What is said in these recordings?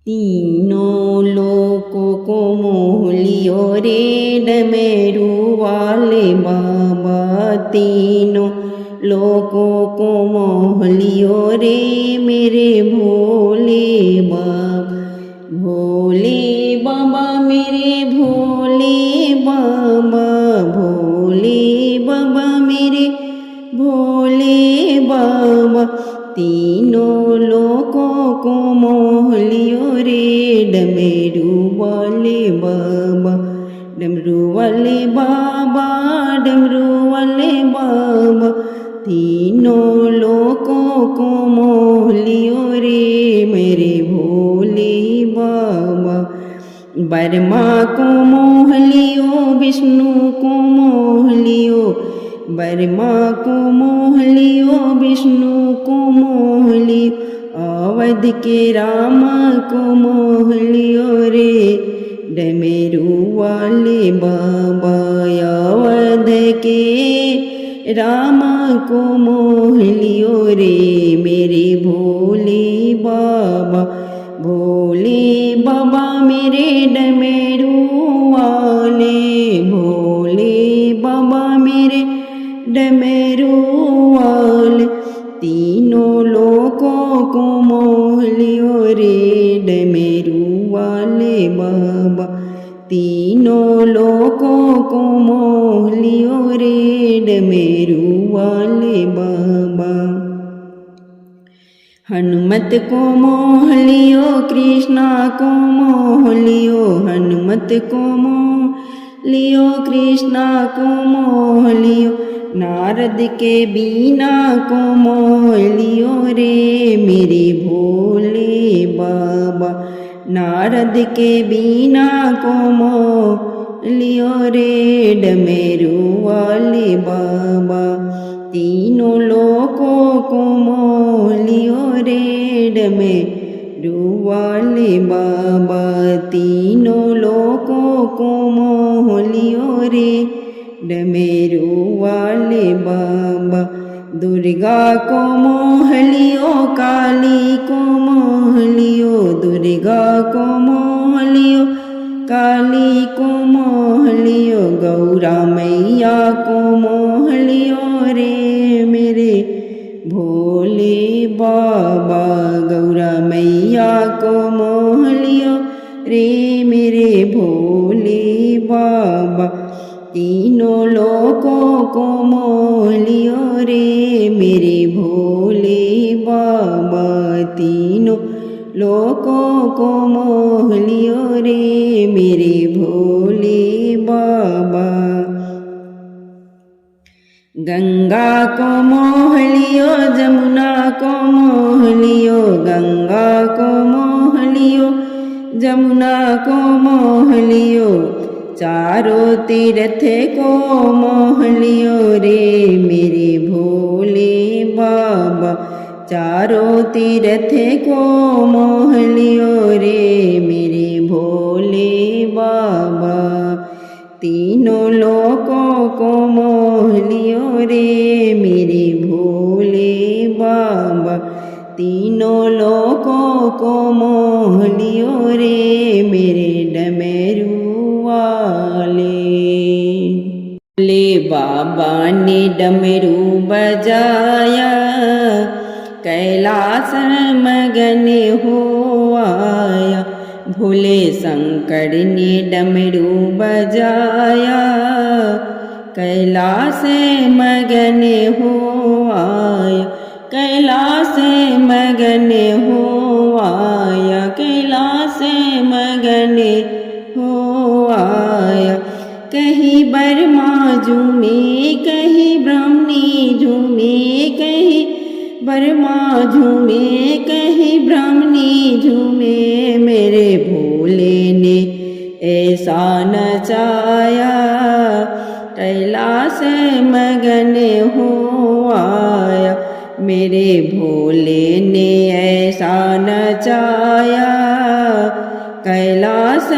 तीनों लोकों को मोह लियो रे डमरू वाले बाबा, तीनों लोकों को मोह लियो रे मेरे भोले बाबा। भोले बाबा मेरे भोले बाबा, भोले बाबा मेरे भोले बाबा, तीनों लोकों को मोह लियो रे डमरू वाले बाबा। डमरू वाले बाबा, डमरू वाले बाबा, तीनों लोकों को मोह लियो रे मेरे भोले बाबा। ब्रह्मा को मोह लियो, विष्णु को मोह लियो, ब्रह्मा को मोह लियो, विष्णु को मोह लियो, अवध के राम को मोह लियो रे डमरू वाले बाबा। अवध के राम को मोह लियो रे मेरे भोले बाबा। भोले बाबा मेरे डमरू वाले, भोले बाबा मेरे डमरू वाले, तीनों लोकों को मोह लियो रे डमरू वाले बाबा। तीनों लोकों को मोह लियो रे डमरू वाले बाबा। हनुमत को मोह लियो, कृष्णा को मोह लियो, हनुमत को मोह लियो, कृष्णा को मोह लियो, नारद के बीना को मोह लियो रे मेरे भोले बाबा। नारद के बीना को मोह लियो रे डमरू वाले बाबा। तीनों लोकों को मोह लियो रे डमरू वाले बाबा। तीनों लोकों को मोह लियो रे डमरू वाले बाबा। दुर्गा को मोह लियो, काली को मोह लियो, दुर्गा को मोह लियो, काली को मोह लियो, गौरा मैया को मोह लियो रे मेरे भोले बाबा। गौरा मैया को मोह लियो रे मेरे भोले बाबा। तीनों लोकों को मोह लियो रे मेरे भोले बाबा। तीनों लोकों को मोह लियो रे मेरे भोले बाबा। गंगा को मोह लियो, जमुना को मोह लियो, गंगा को मोह लियो, जमुना को मोह लियो, चारों तीर्थ को मोह लियो रे मेरे भोले बाबा। चारों तीर्थ को मोह लियो रे मेरे भोले बाबा। तीनों लोकों को मोह लियो रे मेरे भोले बाबा। तीनों लोकों को मोह लियो रे मेरे डमरू वाले। भोले बाबा ने डमरू बजाया, कैलाश मगन हो आया। भोले शंकर ने डमरू बजाया, कैलाश मगन हो आया। कैलाश मगन हो आया, कैलाश मगन हो आया। कहीं ब्रह्मा झूमे, कहीं ब्राह्मणी झूमे, कहीं ब्रह्मा झूमे, कहीं ब्राह्मणी झूमे। मेरे भोले ने ऐसा नचाया, कैलाश मगन हो आया। मेरे भोले ने ऐसा नचाया, कैलाश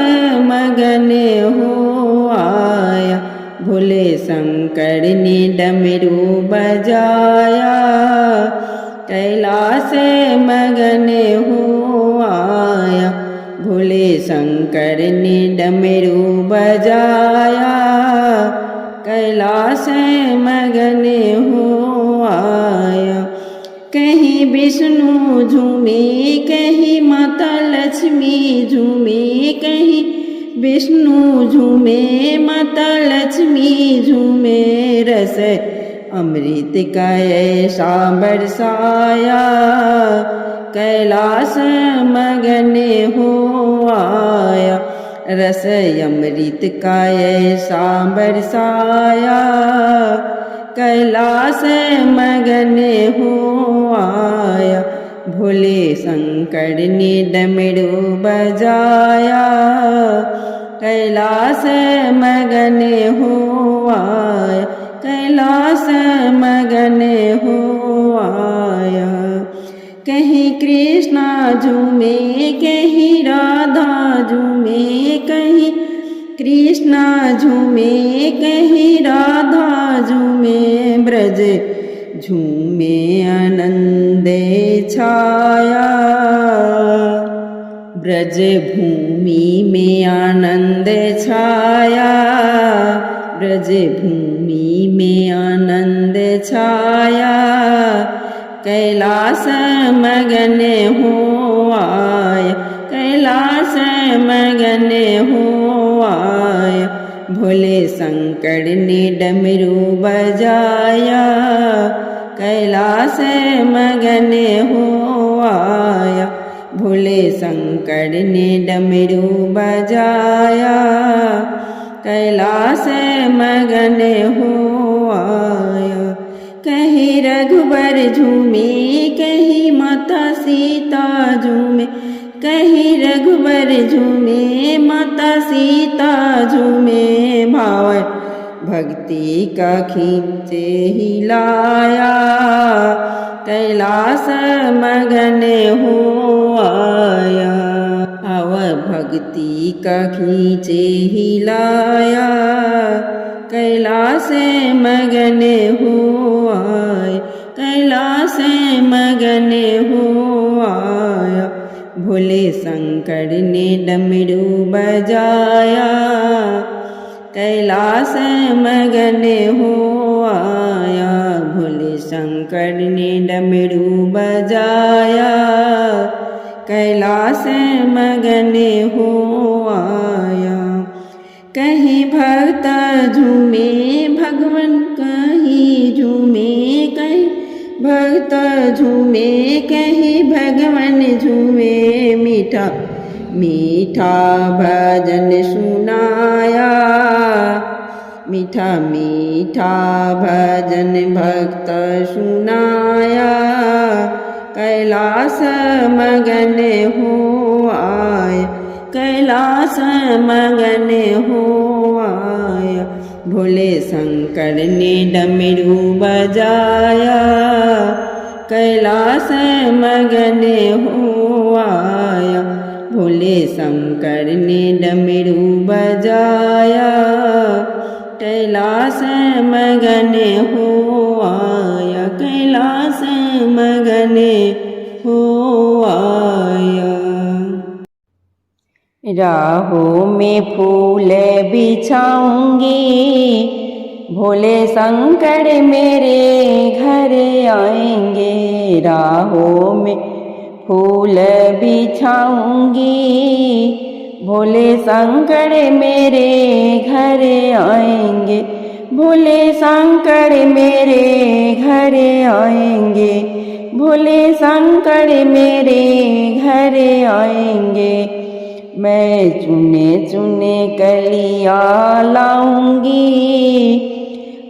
मगन हो आया। भोले शंकर ने डमरू बजाया, कैलाश मगन हो आया। शंकर ने डमरू बजाया, कैलाश मगन हो आया। कहीं विष्णु झूमे, कहीं माता लक्ष्मी झूमे, कहीं विष्णु झूमे, माता लक्ष्मी झूमे। रस अमृत का ऐसा बरसाया, कैलाश मगन हो आया। रस अमृत का ऐसा बरसाया, कैलाश मगन हो आया। भोले शंकर ने डमरू बजाया, कैलाश मगन हो आया, कैलाश मगन हो आया। कहीं कृष्णा झूमे, कहीं राधा झूमे, कहीं कृष्णा झूमे, कहीं राधा झूमे। ब्रज झूमे आनंद छाया, ब्रज भूमि में आनंद छाया, ब्रज भूमि में आनंद छाया। कैलाश मगन हो आया, कैलाश मगन हो आया। भोले शंकर ने डमरू बजाया, कैलाश मगन हो आया। भोले शंकर ने डमरू बजाया, कैलाश मगन हो आया। कहीं रघुबर झूमे, कहीं माता सीता झूमे, कहीं रघुबर झूमे, माता सीता झूमे। भाव भक्ति का खींचे हिलाया, कैलाश मगन हो आया। भाव भक्ति का खींचे हिलाया, कैलाश मगन हो आया, कैलाश मगन हो आया। भोले शंकर ने डमरू बजाया, कैलाश मगन हो आया। भोले शंकर ने डमरू बजाया, कैलाश मगन हो आया। कहीं भक्त झूमे भगवान, कहीं झूमे, कहीं भक्त झूमे, कहीं भगवान झूमे। मीठा मीठा भजन सुनाया, मीठा मीठा भजन भक्त सुनाया। कैलाश मगन हो आया, कैलाश मगन हो आया। भोले शंकर ने डमरू बजाया, कैलाश मगन हो आया। भोले शंकर ने डमरू बजाया, कैलाश मगन हो आया, कैलाश मगन हो आया। राहों में फूल बिछाऊंगी, भोले शंकर मेरे घर आएंगे। राहों में फूल बिछाऊंगी, भोले शंकर मेरे घर आएंगे। भोले शंकर मेरे घर आएंगे, भोले शंकर मेरे घर आएंगे। मैं चुने चुने कलिया लाऊंगी,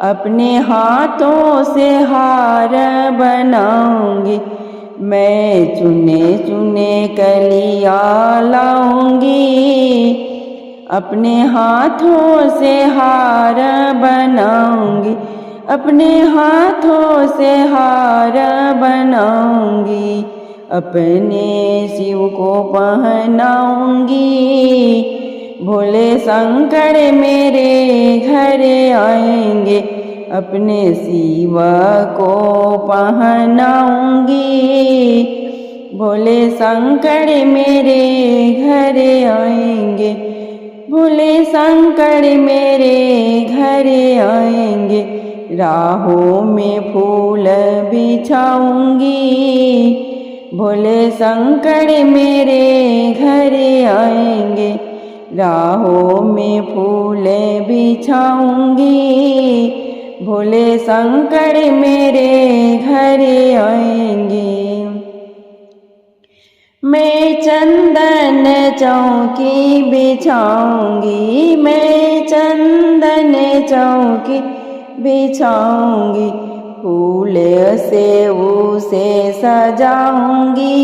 अपने हाथों से हार बनाऊंगी। मैं चुने चुने कलिया लाऊंगी, अपने हाथों से हार बनाऊंगी। अपने हाथों से हार बनाऊंगी, अपने शिव को पहनाऊंगी। भोले शंकर मेरे घर आएंगे, अपने शिव को पहनाऊंगी। भोले शंकर मेरे घर आएंगे। मेरे घर आएंगे, राहों में फूल बिछाऊंगी। भोले शंकर मेरे घर आएंगे, राहों में फूल बिछाऊंगी। भोले शंकर मेरे घर आएंगे। मैं चंदन चौकी बिछाऊंगी, मैं चंदन चौकी बिछाऊंगी। फूल से उसे सजाऊंगी,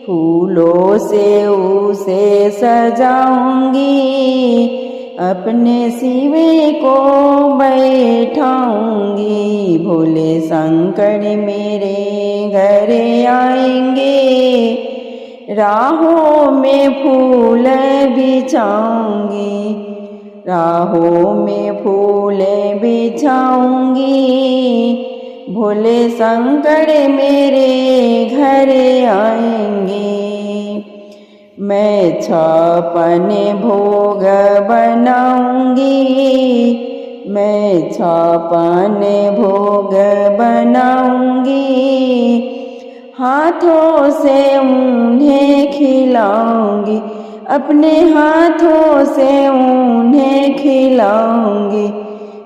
फूलों से उसे सजाऊंगी। अपने शिवे को बैठाऊंगी। भोले शंकर मेरे घर आएंगे, राहों में फूल बिछाऊंगी, राहों में फूल बिछाऊंगी। भोले शंकर मेरे घर आएंगे। मैं 56 भोग बनाऊंगी, मैं 56 भोग बनाऊंगी। हाथों से उन्हें खिलाऊंगी, अपने हाथों से उन्हें खिलाऊंगी।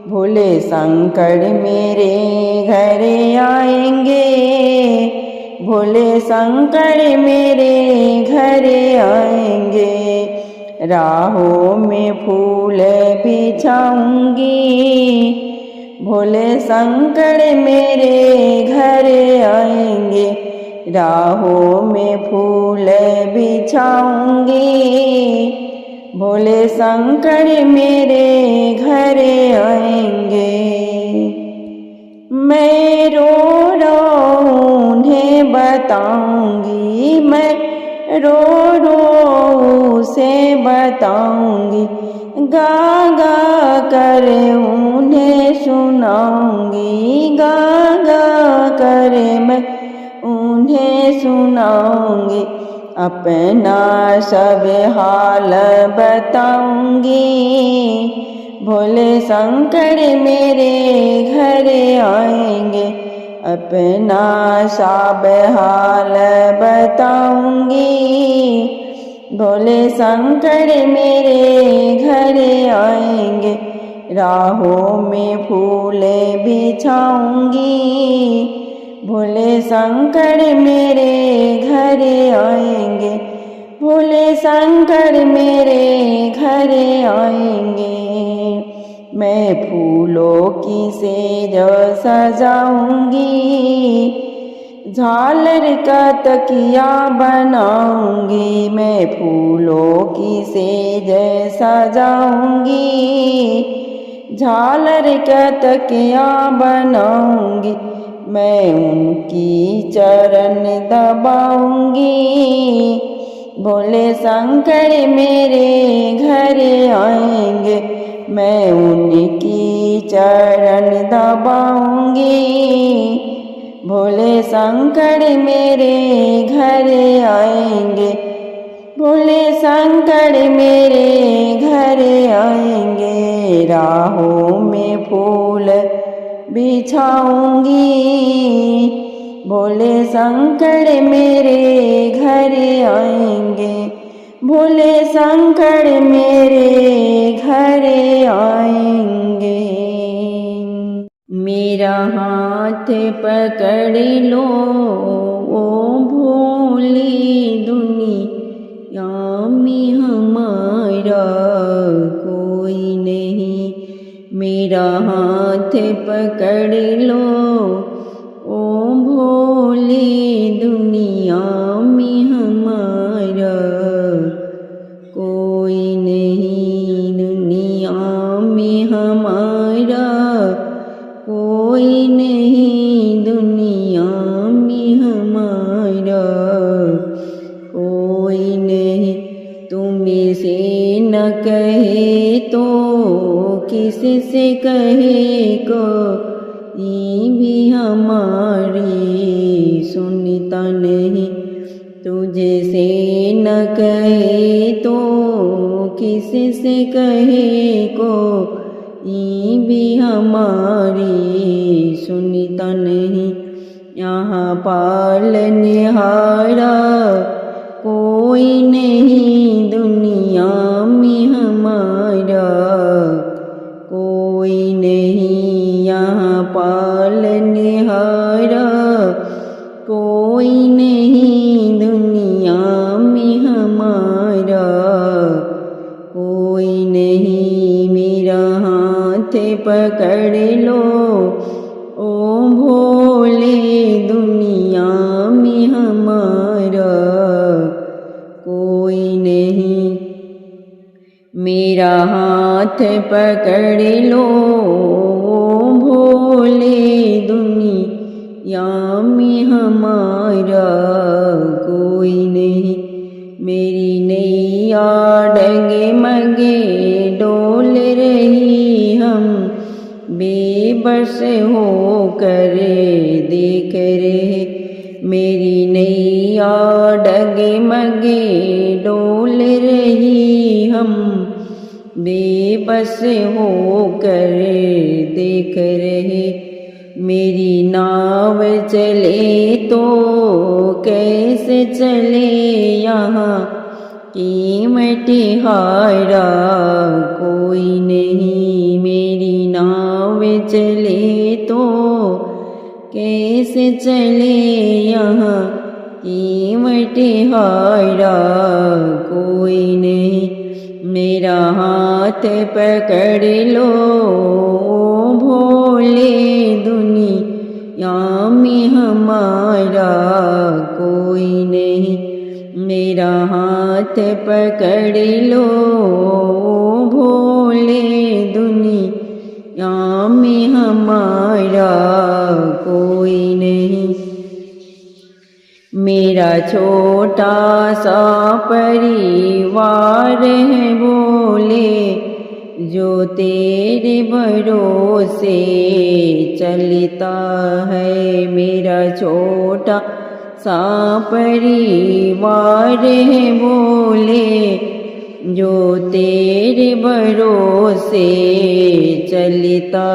भोले शंकर मेरे घर आएंगे, भोले शंकर मेरे घर आएंगे। राहों में फूल बिछाऊंगी, भोले शंकर मेरे घर आएंगे। राहों में फूल बिछाऊंगी, भोले शंकर मेरे घर आएंगे। मैं रो रो उन्हें बताऊंगी, मैं रो रो उसे बताऊंगी। गा गा कर उन्हें सुनाऊंगी, गा गा कर मैं उन्हें सुनाऊंगी। अपना सब हाल बताऊंगी। भोले शंकर मेरे घर आएंगे, अपना सब हाल बताऊंगी। भोले शंकर मेरे घर आएंगे, राहों में फूल बिछाऊंगी। भोले शंकर मेरे घर आएंगे, भोले शंकर मेरे घर आएंगे। मैं फूलों की सेज सजाऊंगी, झालर का तकिया बनाऊंगी। मैं फूलों की सेज सजाऊंगी, झालर का तकिया बनाऊंगी। मैं उनकी चरण दबाऊंगी। भोले शंकर मेरे घर आएंगे, मैं उनकी चरण दबाऊंगी। भोले शंकर मेरे घर आएंगे, भोले शंकर मेरे घर आएंगे। राहों में फूल बिछाऊंगी, भोले शंकर मेरे घर आएंगे। भोले शंकर मेरे घर आएंगे। मेरा हाथ पकड़ लो ओ भोली दुनिया में हमारा कोई नहीं। मेरा हाथ पकड़ लो ओ भोली दुनिया में हमारा कोई नहीं। दुनिया में हमारा कोई नहीं, दुनिया में हमारा कोई नहीं। तुम्हें से न कहे तो किस से कहे को ये भी हमारी सुनता नहीं। तुझे से न कहे तो किस से कहे को ई भी हमारी सुनता नहीं। यहाँ पालनहारा कोई नहीं दुनिया में हमारा, कोई नहीं यहाँ पालनहारा कोई नहीं दुनिया में हमारा, कोई नहीं। मेरा हाथ पकड़ लो ओ भोले दुनिया में हमारा, कोई नहीं। मेरा हाथ पकड़ लो ओ भोले दुनिया में हमारा, कोई नहीं। मेरी नैया डगे मगे डोल रही, हम बेबस हो कर देख रहे। मेरी नैया डगे मगे डोल रही, हम बेबस हो कर देख रहे। मेरी नाव चले तो कैसे चले यहाँ कीमत हारा, कोई नहीं। मेरी नाव चले तो कैसे चले यहाँ कीमत हारा, कोई नहीं। मेरा हाथ पकड़ लो भोले दुनिया में हमारा, कोई नहीं। मेरा हाथ पकड़ लो भोले दुनिया में हमारा, कोई नहीं। मेरा छोटा सा परिवार है भोले, जो तेरे भरोसे चलता है। मेरा छोटा सा परिवार है भोले, जो तेरे भरोसे चलता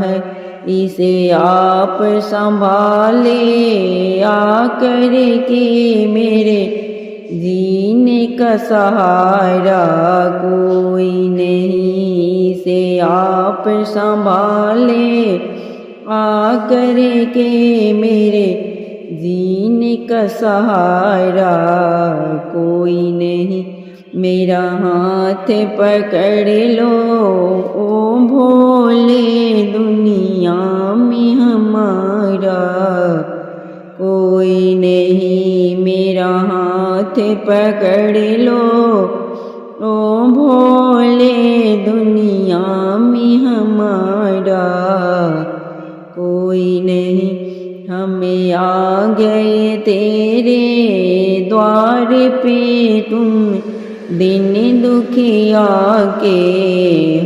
है। इसे आप संभाले आकर के मेरे जीने का सहारा, कोई नहीं। इसे आप संभाले आकर के मेरे जीने का सहारा, कोई नहीं। मेरा हाथ पकड़ लो ओ भोले दुनिया में हमारा, कोई नहीं। मेरा हाथ पकड़ लो ओ भोले दुनिया में हमारा, कोई नहीं। हमें आ गए तेरे द्वार पे तुम दिन दुखिया के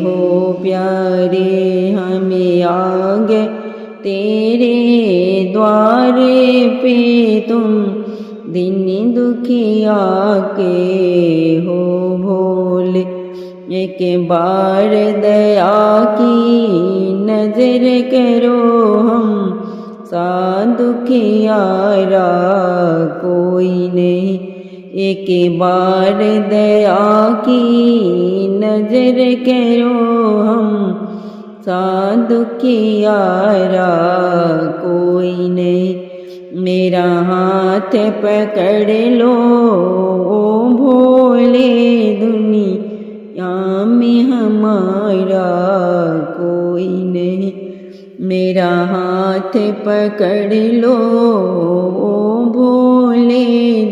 हो प्यारे। हमें आ गए तेरे द्वार पे तुम दिन दुखिया के हो भोले। एक बार दया की नजर करो हम दुखियारा, कोई नहीं। एक बार दया की नजर करो हम दुखियारा, कोई नहीं। मेरा हाथ पकड़ लो ओ भोले दुनिया में हमारा, कोई नहीं। मेरा हाथ पकड़ लो ओ भोले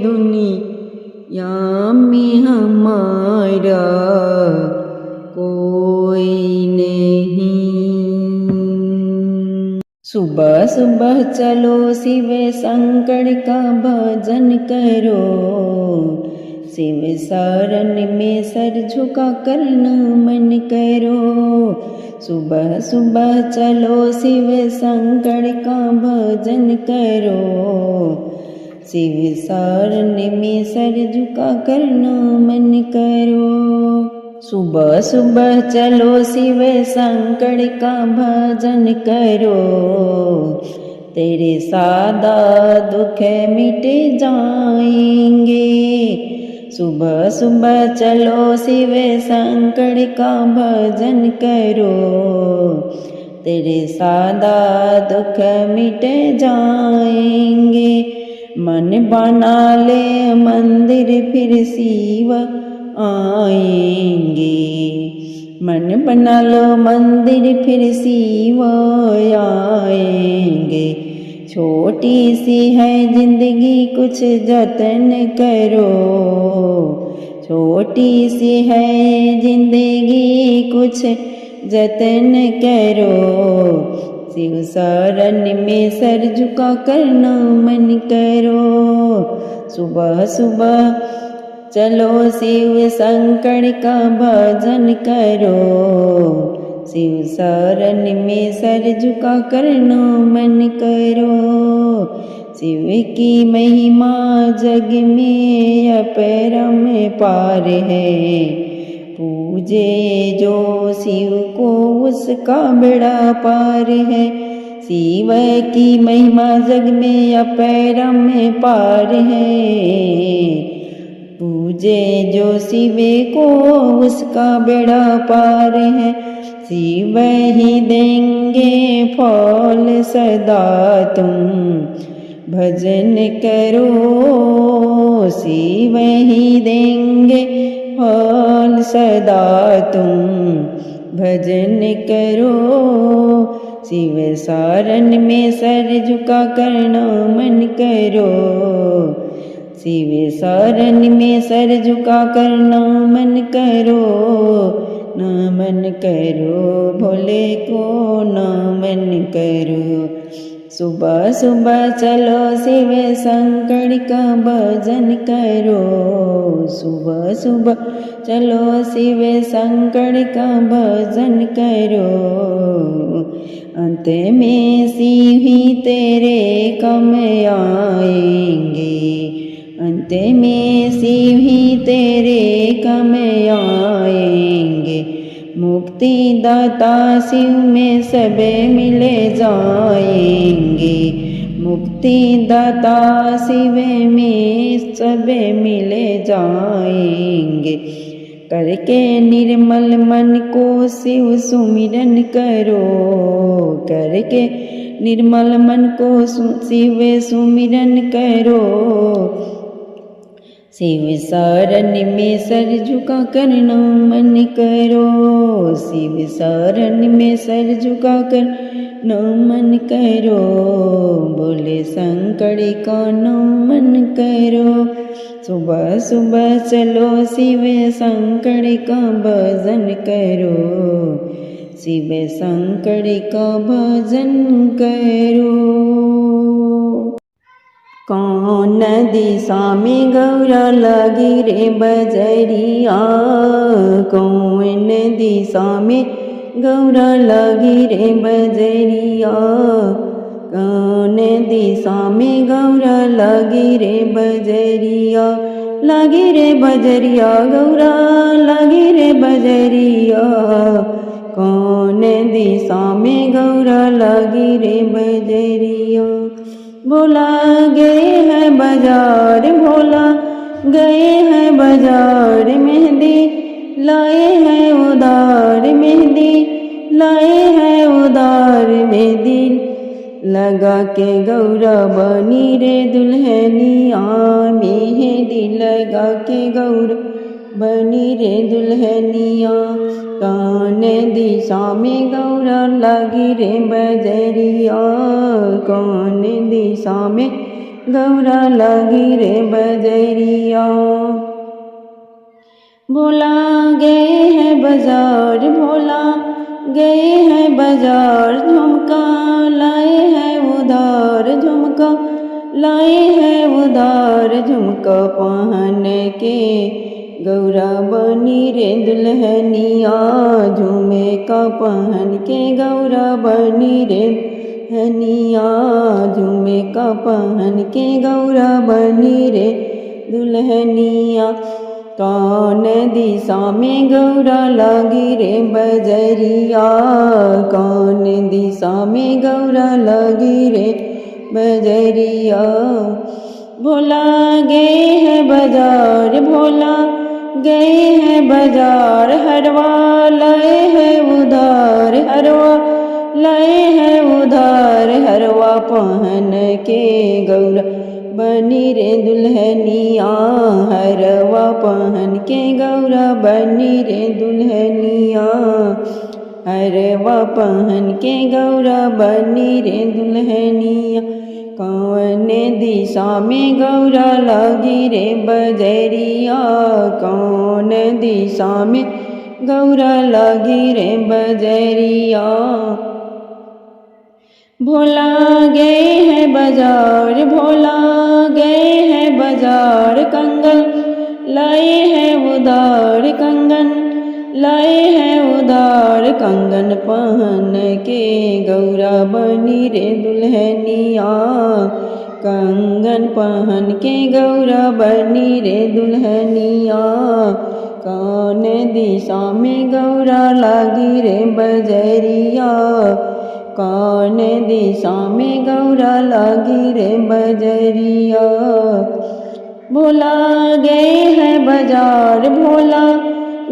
दुनिया में हमारा, कोई नहीं। सुबह सुबह चलो शिव शंकर का भजन करो, शिव शरण में सर झुका कर नमन करो। सुबह सुबह चलो शिव शंकर का भजन करो, शिव शरण में सर झुका कर नमन करो। सुबह सुबह चलो शिव शंकर का भजन करो, तेरे सादा दुख मिट जाएंगे। सुबह सुबह चलो शिव शंकर का भजन करो, तेरे सादा दुख मिट जाएंगे। मन बना ले मंदिर फिर शिव आएंगे, मन बना लो मंदिर फिर शिव आएंगे। छोटी सी है जिंदगी कुछ जतन करो, छोटी सी है जिंदगी कुछ जतन करो। शिव शरण में सर झुका कर नमन करो। सुबह सुबह चलो शिव शंकर का भजन करो, शिव शरण में सर झुका कर नमन करो। शिव की महिमा जग में अपरंपार है, पूजे जो शिव को उसका बेड़ा पार है। शिव की महिमा जग में अपरंपार है, पूजे जो शिव को उसका बेड़ा पार है। शिव ही देंगे फल सदा तुम भजन करो, शिव ही देंगे फल सदा तुम भजन करो। शिव शरण में सर झुका कर नमन करो, शिव शरण में सर झुका कर नमन करो। नमन करो भोले को नमन करो। सुबह सुबह चलो शिव शंकर का भजन करो, सुबह सुबह चलो शिव शंकर का भजन करो। अंत में शिव ही तेरे काम आएंगे, अंत में शिव ही तेरे काम आएंगे। मुक्ति दाता शिव में सब मिले जाएंगे, मुक्ति दाता शिव में सब मिले जाएंगे। करके निर्मल मन को शिव सुमिरन करो, करके निर्मल मन को शिव सुमिरन करो। शिव शरण में सर झुका कर नमन करो, शिव शरण में सर झुका कर नमन करो। बोले शंकर का नमन करो। सुबह सुबह चलो शिव शंकर का भजन करो, शिव शंकर का भजन करो। कौन दिशा में गौरा लगी रे बजरिया, कौन दिशा में गौरा लगी रे बजरिया, कौन दिशा में गौरा लगी रे बजरिया। लगी रे बजरिया गौरा लगी रे बजरिया, कौन दिशा में गौरा लगी रे बजरिया। भोला गए हैं बाजार, भोला गए हैं बाजार, मेहंदी लाए हैं उधार, मेहंदी लाए हैं उधार। मेहंदी लगा के गौरा बनी रे दुल्हनिया, मेहंदी लगा के गौरा बनी रे दुल्हनिया। कौन दिशा में गौरा लगी रे बजरिया, कौन दिशा में गौरा लगी रे बजरिया। भोला गए हैं बाजार, भोला गए हैं बाजार, झुमका लाए हैं उधार, झुमका लाए हैं उधार। झुमका पहन के गौरा बनी रे दुल्हनिया, झुमका पहन के गौरा बनी रे दुल्हनिया, झुमका पहन के गौरा बनी रे दुल्हनिया। कौन दिशा में गौरा लगी रे बजरिया, कौन दिशा में गौरा लगी रे बजरिया। भोला गए हैं बाजार, भोला गए हैं बाजार, हरवा लाए हैं उधार, हरवा लाए हैं उधार, हरवा पहन के गौरा बनी रे दुल्हनिया, हरवा पहन के गौरा बनी रे दुल्हनिया, हरवा पहन के गौरा बनी रे दुल्हनिया। कौन दिशा में गौरा लगी रे बजरिया, कौन दिशा में गौरा लगी रे बजरिया। भोला गए हैं बाजार, भोला गए हैं बाजार, कंगन लाए हैं उधार, कंगन लाए हैं उधार, कंगन पहन के गौरा बनी रे दुल्हनिया, कंगन पहन के गौरा बनी रे दुल्हनिया। कौन दिशा में गौरा लगी रे बजरिया, कौन दिशा में गौरा लगी रे बजरिया। भोला गए हैं बाजार, भोला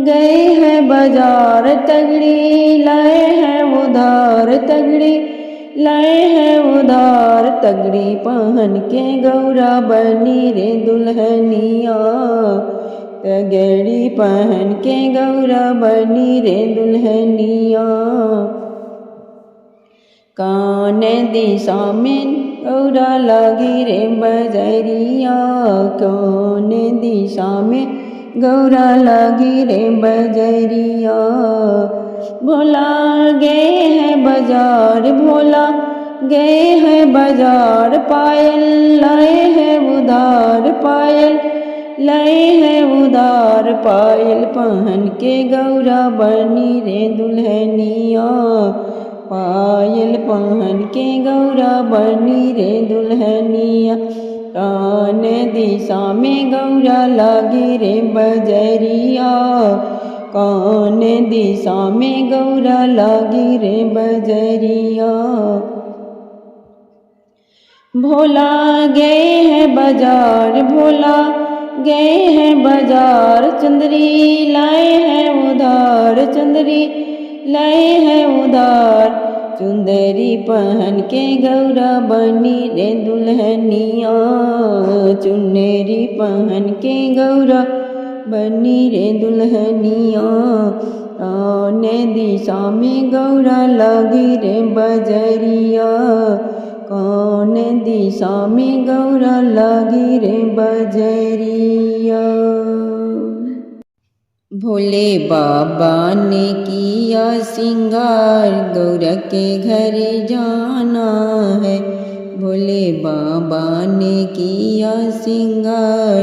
गए हैं बाजार, तगड़ी लाए हैं उधार, तगड़ी लाए हैं उधार, तगड़ी पहन के गौरा बनी रे दुल्हनिया, तगड़ी पहन के गौरा बनी रे दुल्हनिया। कौन दिशा में गौरा लगी रे बजरिया, कौन दिशा में गौरा लगी रे बजरिया। भोला गए हैं बाजार, भोला गए हैं बाजार, पायल लाए हैं उधार, पायल लाए हैं उधार, पायल पहन के गौरा बनी रे दुल्हनिया, पायल पहन के गौरा बनी रे दुल्हनिया। कौन दिशा में गौरा लगी रे बजरिया, कौन दिशा में गौरा लगी रे बजरिया। भोला गए हैं बाजार, भोला गए हैं बाजार, चुंदरी लाए हैं उधार, चुंदरी लाए हैं उधार, चुंदरी पहन के गौरा बनी रे दुल्हनिया, चुनरी पहन के गौरा बनी रे दुल्हनिया। कौन दिशा में गौरा लगी रे बजरिया, कौन दिशा में गौरा लगी रे बजरिया। भोले बाबा ने किया सिंगार, गौरा के घर जाना है, भोले बाबा ने किया सिंगार,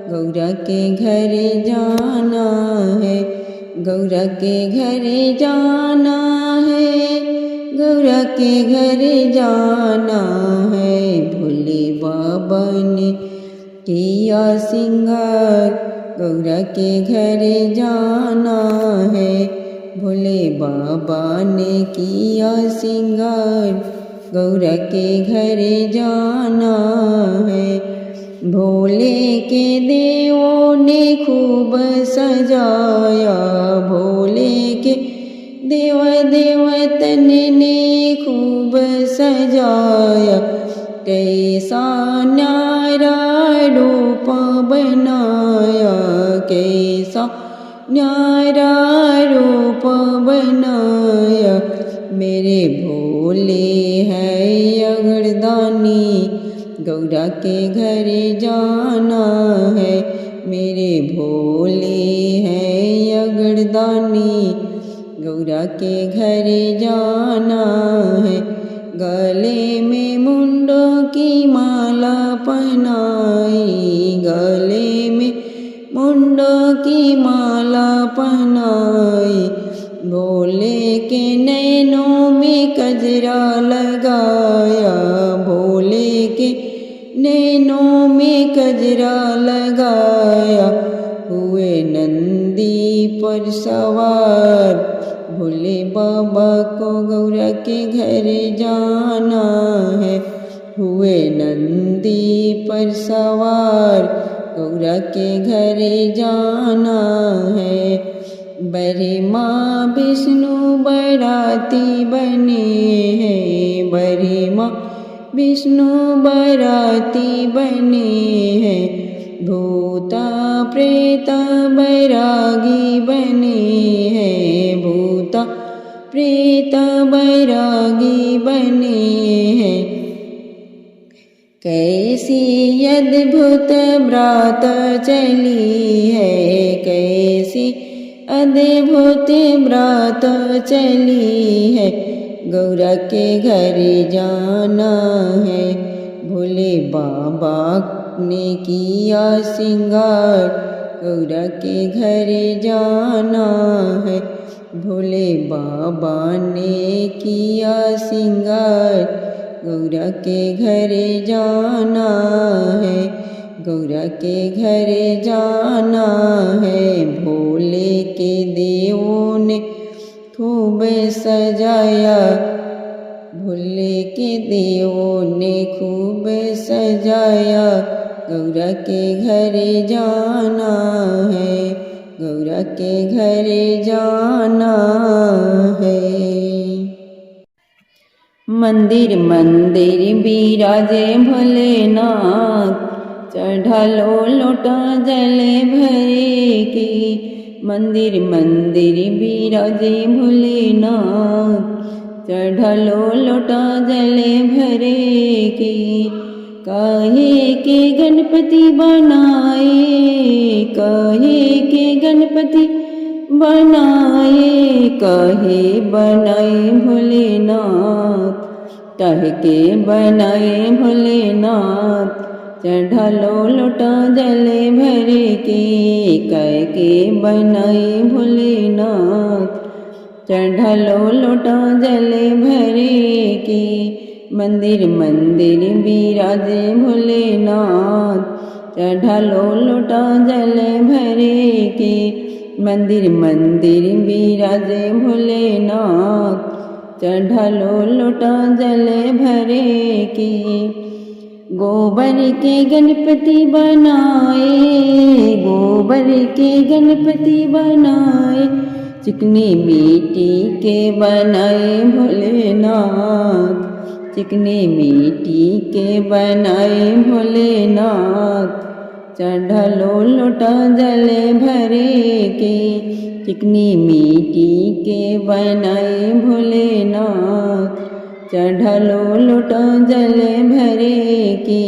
गौरा के घर जाना है, गौरा के घर जाना है, गौरा के घर जाना है। भोले बाबा ने किया सिंगार, गौरा के घर जाना है, भोले बाबा ने किया सिंगार, गौरा के घर जाना है। भोले के देवों ने खूब सजाया, भोले के देव देवतन ने खूब सजाया, कैसा न्यारा रूप बनाया, कैसा न्यारा रूप बनाया। मेरे भोले है अगरदानी, गौरा के घर जाना है, मेरे भोले है अगरदानी, गौरा के घर जाना है। गले में मुंडों की माला पहनाई, गले में मुंडों की माला पहनाई, भोले के नैनों में कजरा लगाया, भोले के नैनों में कजरा लगाया। नंदी पर सवार। भोले बाबा को गौरा के घर जाना है। हुए नंदी पर सवार, गौरा के घर जाना है। ब्रह्मा विष्णु बाराती बने हैं। ब्रह्मा विष्णु बाराती बने हैं। भूता प्रेत बैरागी बने हैं। भूता प्रेत बैरागी बने हैं। कैसी अद्भुत व्रत चली है। कैसी अद्भुत व्रत चली है। गौरा के घर जाना है। भोले बाबा ने किया श्रृंगार, गौरा के घर जाना है। भोले बाबा ने किया श्रृंगार, गौरा के घर जाना है। गौरा के घर जाना है। भोले के देवों ने खूब सजाया। भोले के देवों ने खूब सजाया। गौरा के घर जाना है। गौरा के घर जाना है। मंदिर मंदिर बिराजे भोलेनाथ, चढ़ालो लोटा जल भरे की। मंदिर मंदिर बिराजे भोलेनाथ, चढ़ालो लोटा जल भरे की। काहे के गणपति बनाए, काहे के गणपति बनाए। काहे बनाए भोलेनाथ, काहे के बनाए भोलेनाथ। चढ़ालो लोटा जल भरे के, काहे के बनाए भोलेनाथ। चढ़ालो लोटा जल भरे के। मंदिर मंदिर बिराजे भोलेनाथ, चढ़ालो लोटा जल भरे के। मंदिर मंदिर बिराजे भोलेनाथ, चढ़ालो लोटा जल भरे के। गोबर के गणपति बनाए, गोबर के गणपति बनाए। चिकनी मिट्टी के बनाए भोलेनाथ, चिकनी मिट्टी के बनाए भोलेनाथ। चढ़ालो लोटा जल भरे के। चिकनी मिट्टी के बनाए भोलेनाथ। चढ़ालो लोटा जल भरे के।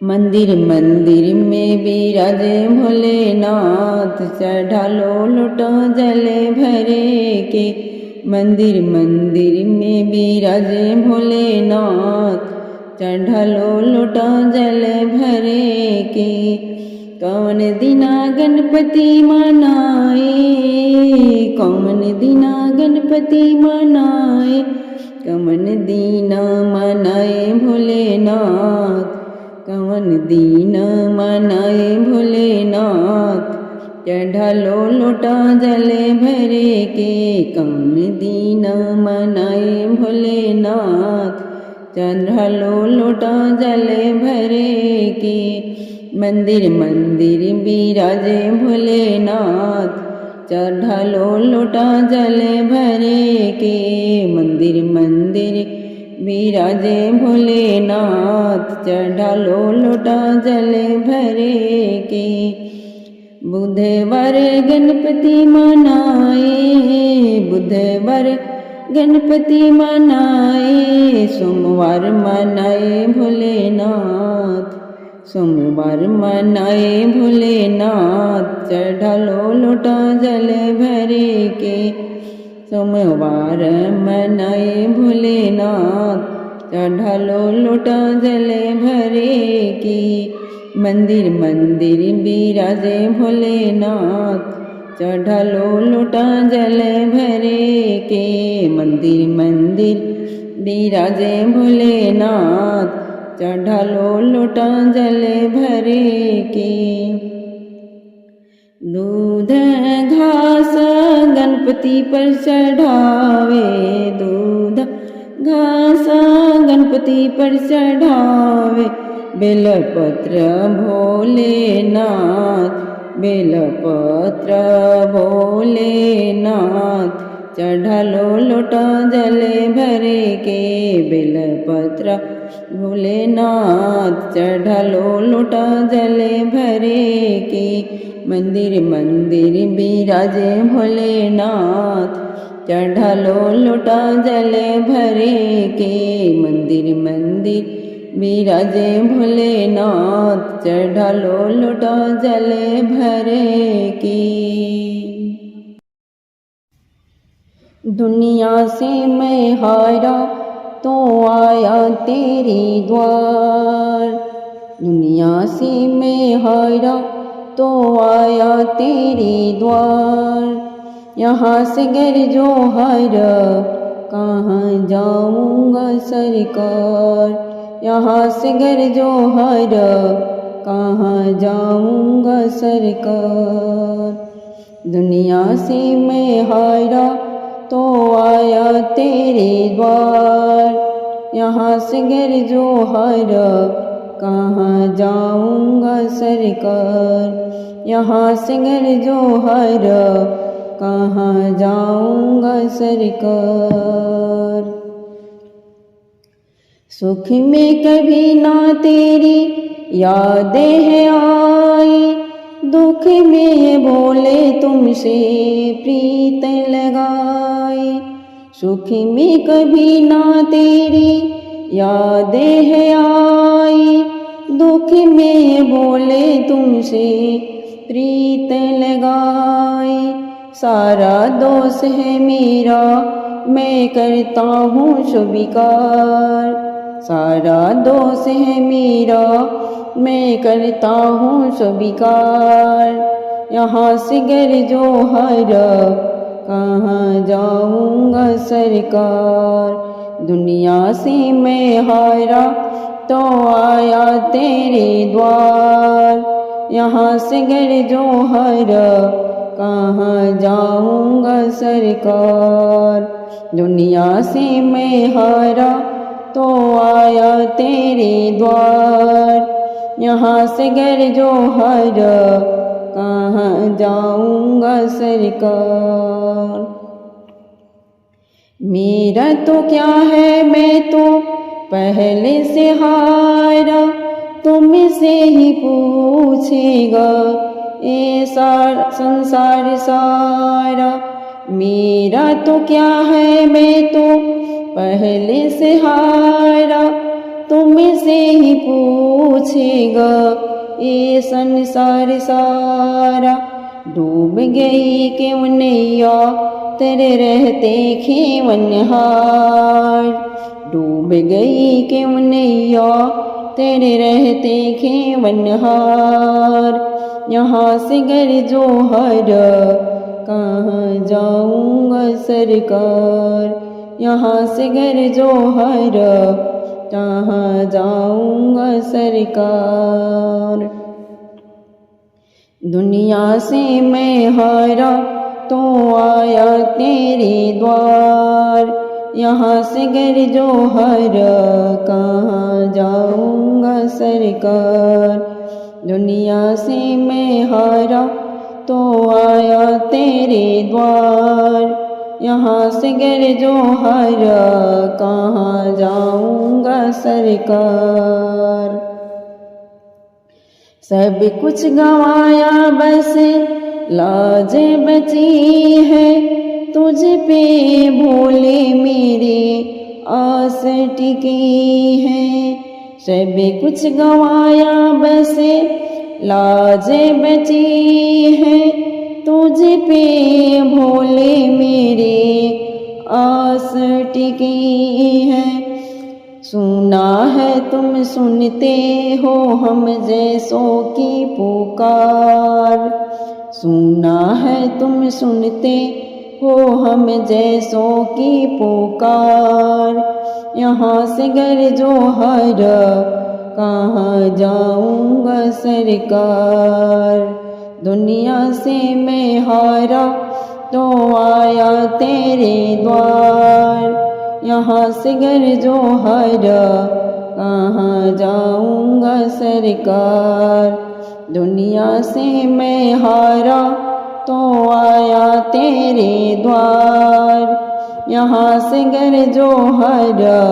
मंदिर मंदिर में बिराजे भोलेनाथ, चढ़ालो लोटा जल भरे के। मंदिर मंदिर में बिराजे भोलेनाथ, चढ़ालो लोटा जल भरे के। कौन दिना गणपति मनाए, कौन दिना गणपति मनाए। कौन दीना मनाए भोलेनाथ, कौन दीना मनाए भोलेनाथ। चढ़ालो लोटा जल भरे के। कौन दीना मनाए भोलेनाथ, चढ़ालो लोटा जल भरे के। मंदिर मंदिर बिराजे भोलेनाथ, चढ़ालो लोटा जल भरे के। मंदिर मंदिर बिराजे भोलेनाथ, चढ़ालो लोटा जल भरे के। बुधवार गणपति मनाए, बुधवार गणपति मनाए। सोमवार मनाए भोलेनाथ, सोमवार मनाए भोलेनाथ। चढ़ालो लोटा जल भरे के। सोमवार मनाए भोलेनाथ, चढ़ालो लोटा जल भरे के। मंदिर मंदिर बिराजे भोलेनाथ, चढ़ालो लोटा जल भरे के। मंदिर मंदिर बिराजे भोलेनाथ, चढ़ालो लोटा जल भरे के। दूध घास गणपति पर चढ़ावे, दूध घास गणपति पर चढ़ावे। बेलपत्र भोलेनाथ, बेलपत्र भोलेनाथ, चढ़ालो लोटा जले भरे के। बेलपत्र भोलेनाथ, चढ़ालो लोटा जले भरे के। मंदिर मंदिर बिराजे भोलेनाथ, चढ़ालो लोटा जले भरे के। मंदिर मंदिर बिराजे भोलेनाथ, चढ़ालो लोटा जले भरे के। दुनिया से मैं हारा तो आया तेरे द्वार, दुनिया से मैं हारा तो आया तेरे द्वार। यहाँ से गर जो हर कहाँ जाऊँगा सरकार, यहाँ से गर जो हर कहाँ जाऊँगा सरकार। दुनिया से मैं हारा तो आया तेरे द्वार, यहाँ से गर जो हर कहाँ जाऊँगा सरकार। यहाँ से गर जो हर कहाँ जाऊँगा सरकार। सुख में कभी ना तेरी यादें है आई, दुख में ये बोले तुमसे प्रीत लगाई। सुख में कभी ना तेरी यादें है आई, दुख में ये बोले तुमसे प्रीत लगाई। सारा दोष है मेरा, मैं करता हूँ स्वीकार, सारा दोष है मेरा, मैं करता हूँ स्वीकार। यहाँ से गर जो हर कहाँ जाऊँगा सरकार। दुनिया से मैं हारा तो आया तेरे द्वार, यहाँ से गर जो हर कहाँ जाऊँगा सरकार। दुनिया से मैं हारा तो आया तेरे द्वार, यहाँ से गर जो हर कहाँ जाऊँगा सरकार। मेरा तो क्या है, मैं तो पहले से हारा, तुमसे ही पूछेगा ये संसार सारा। मेरा तो क्या है, मैं तो पहले से हारा, तुमसे ही पूछेगा ये संसार सारा। डूब गई क्यों नैया तेरे रहते खेवनहार, डूब गई क्यों नैया तेरे रहते खेवनहार। यहाँ से गर जो हर कहाँ जाऊँगा सरकार, यहाँ से गर जो हर कहाँ जाऊँगा सरकार। दुनिया से मैं हारा तो आया तेरे द्वार, यहाँ से गर जो हर कहाँ जाऊँगा सरकार। दुनिया से मैं हारा तो आया तेरे द्वार, यहाँ से गर जो हर कहाँ जाऊँगा सरकार। सब कुछ गंवाया बस लाज बची है, तुझ पे भोले मेरे आस टिकी है। सब कुछ गंवाया बस लाज बची है, तुझ पे भोले मेरे आस टिकी है। सुना है तुम सुनते हो हम जैसों की पुकार, सुना है तुम सुनते हो हम जैसों की पुकार। यहाँ से गर जो हर कहाँ जाऊँगा सरकार। दुनिया से मैं हारा तो आया तेरे द्वार। यहाँ से घर जो हारा कहाँ जाऊँगा सरकार। दुनिया से मैं हारा तो आया तेरे द्वार। यहाँ से घर जो हारा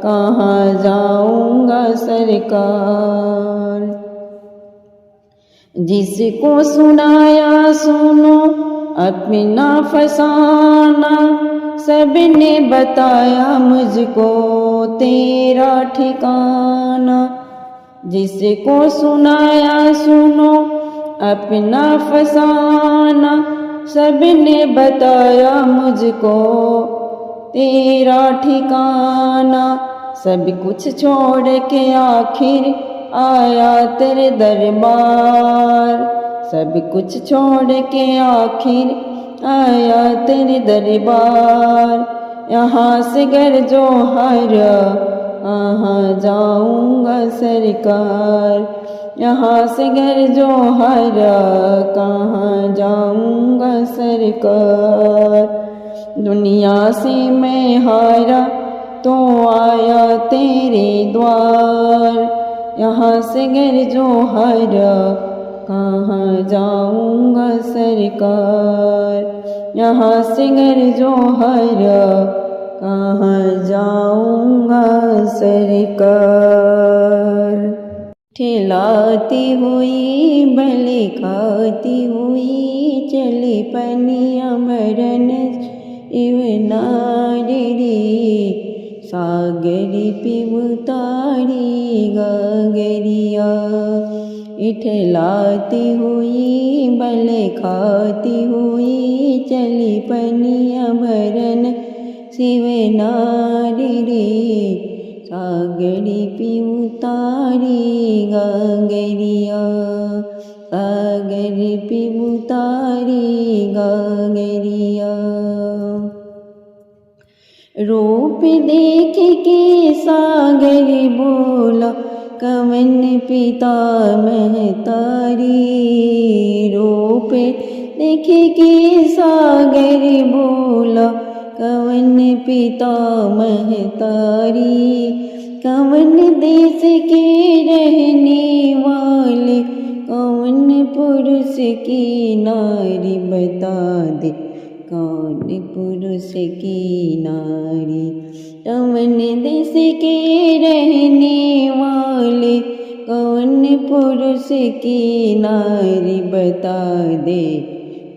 कहाँ जाऊँगा सरकार। जिसको सुनाया सुनो अपना फसाना, सबने बताया मुझको तेरा ठिकाना। जिसको सुनाया सुनो अपना फसाना, सबने बताया मुझको तेरा ठिकाना। सब कुछ छोड़ के आखिर आया तेरे दरबार। सब कुछ छोड़ के आखिर आया तेरे दरबार। यहाँ से घर जो हारा कहाँ जाऊँगा सरकार। यहाँ से घर जो हारा कहाँ जाऊँगा सरकार। दुनिया से मैं हारा तो आया तेरे द्वार। यहाँ से घर जो हारा कहाँ जाऊँगा सरकार। यहाँ से घर जो हारा कहाँ जाऊँगा सरकार। ठेलाती हुई भले खाती हुई चली पनिया मरन इवनारी सागरी पिबुतारी गागरिया। इठलाती हुई भले खाती हुई चली पनिया भरन शिवनारी सागरी पिबुतारी गागरिया। सागरी पिबुतारी गागरिया। रूप देख के सागर बोला कवन पिता महतारी। रूप देख के सागर बोला कवन पिता महतारी। कवन देश के रहने वाले कवन पुरुष की नारी बता दे कौन पुरुष की नारी। कवन देश के रहने वाले कौन पुरुष की नारी बता दे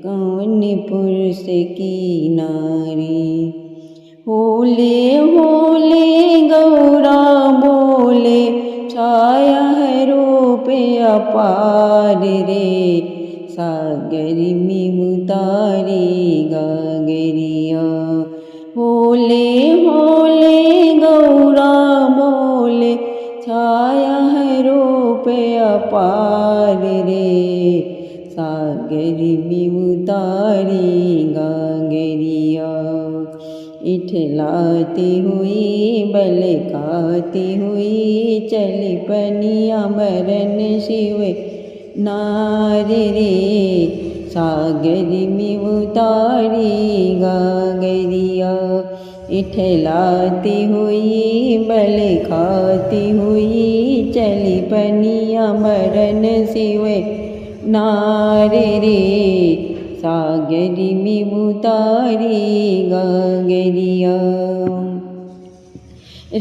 कौन पुरुष की नारी। होले होले गौरा बोले छाया है रूप अपार रे। सागरी में उतारी गागरिया। होले होले गौरा बोले छाया है रूप अपार रे। सागरी में उतारी गागरिया। इठलाती हुई बल खाती हुई चली पनिया मरन शिव नारी रे। सागरी में उतारी गागरिया। इठलाती हुई बल खाती हुई चली पनिया मरन शिव नारी रे। सागरी में उतारी गागरिया।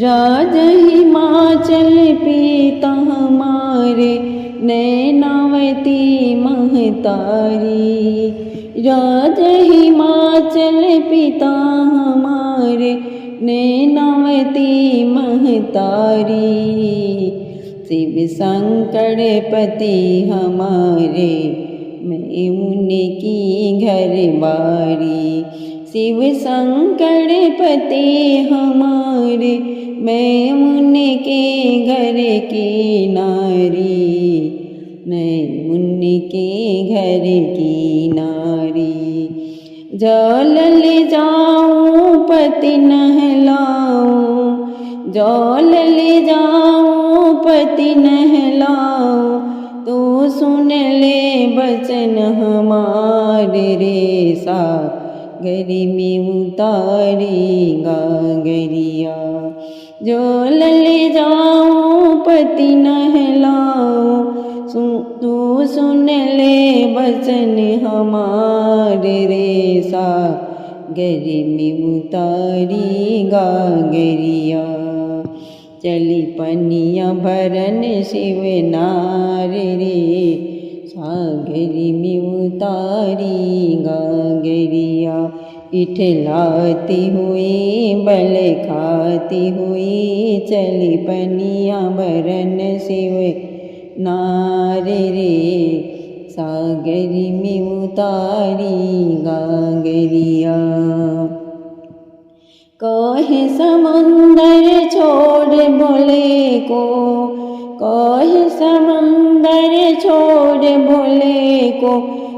राज हिमाचल पीता हमारे नैनावती महतारी। राज हिमाचल पिता हमारे नैनावती महतारी। शिव शंकर पति हमारे मैं उनकी घर बारी। शिव शंकर पति हमारे मैं उनके घर की नारी। मैं उनके घर की नारी। जल ले जाऊं पति नहलाऊं। जल ले जाऊं पति नहलाऊं। तो सुन ले बचन हमारे रे सागरी में उतारेगा गरिया। जो ले जाऊं पति नहलाऊं तू सुन ले बचन हमारे रे सागरी में उतारेगा गरिया। चली पनिया भरन शिव नार रे सागरी में उतारेगा गरिया। इठलाती हुई बल खाती हुई चली पनिया भरन शिव नार रे सागरी में उतारेगा गरिया। कहे समुंदर छोड़ भोले को, कहे समुंदर छोड़ भोले को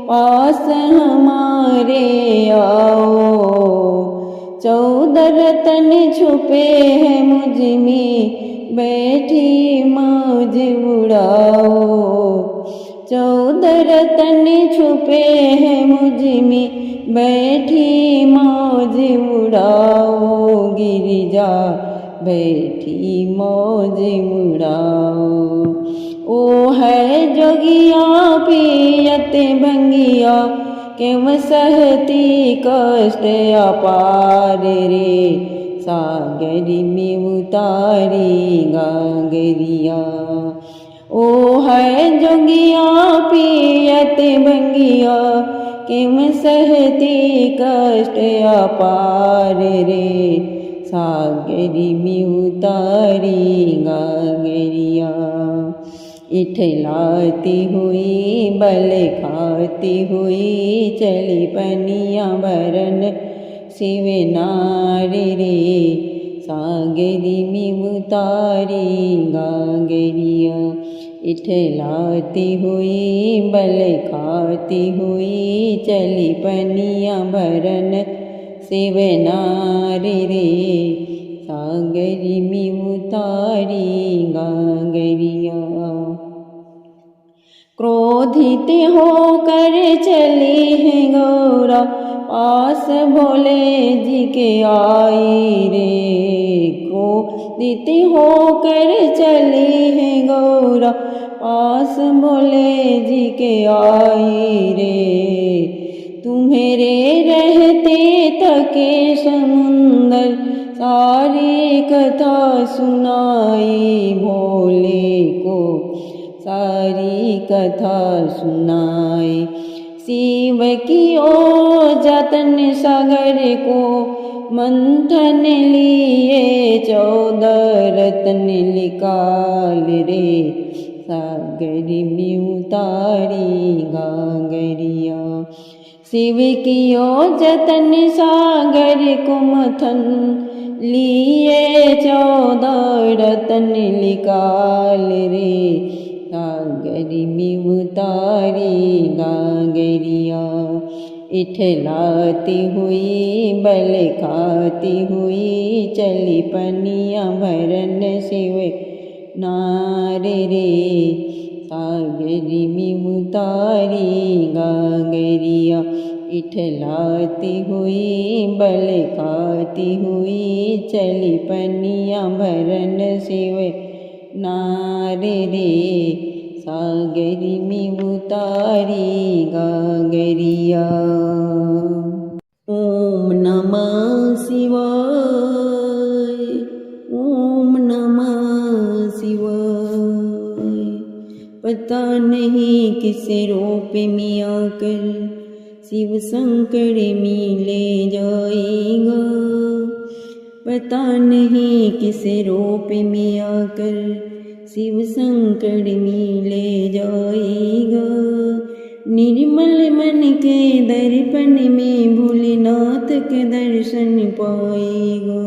पास हमारे आओ। 14 रतन छुपे हैं मुझ में बैठी मौज उड़ाओ। 14 रतन छुपे हैं मुझ में बैठी मौज उड़ाओ। गिरिजा बैठी मौज उड़ाओ। ओ है जोगिया पियत भंगिया क्यों सहती कष्ट अपार रे सागरी में उतारेगा गरिया। ओ है जोगिया पियत भंगिया क्यों सहती कष्ट अपार रे सागरी में उतारेगा गरिया। इठलाती हुई बल खाती हुई चली पनिया भरन शिव नार रे सागरी में उतारेगा गरिया। इठलाती हुई बल खाती हुई चली पनिया भरन शिव नार रे सागरी में उतारेगा गरिया। क्रोधित होकर चली है गौरा पास भोले जी के आई रे। क्रोधित होकर चली है गौरा पास भोले जी के आई रे। तुम्हेरे रहते थके समुंदर सारी कथा सुनाई भोले को सारी कथा सुनाई। शिव की ओ जतन सागर को मंथन लिए 14 रत्न निकाल रे सागरी में उतारेगा गरिया। शिव की ओ जतन सागर को मंथन लिए 14 रत्न निकाल रे सागरी में उतारेगा गरिया। इठलाती हुई बल खाती हुई चली पनिया भरन शिव नार रे सागरी में उतारेगा गरिया। इठलाती हुई बल खाती हुई चली पनिया भरन शिव नार रे सागरी में उतारेगा गरिया। ओम नमः शिवाय, ओम नमः शिवाय। पता नहीं किस रूप में आकर शिव शंकर में ले जाएगा। पता नहीं किस रूप में आकर शिव शंकर में ले जाएगा। निर्मल मन के दर्पण में भोलेनाथ के दर्शन पाएगा।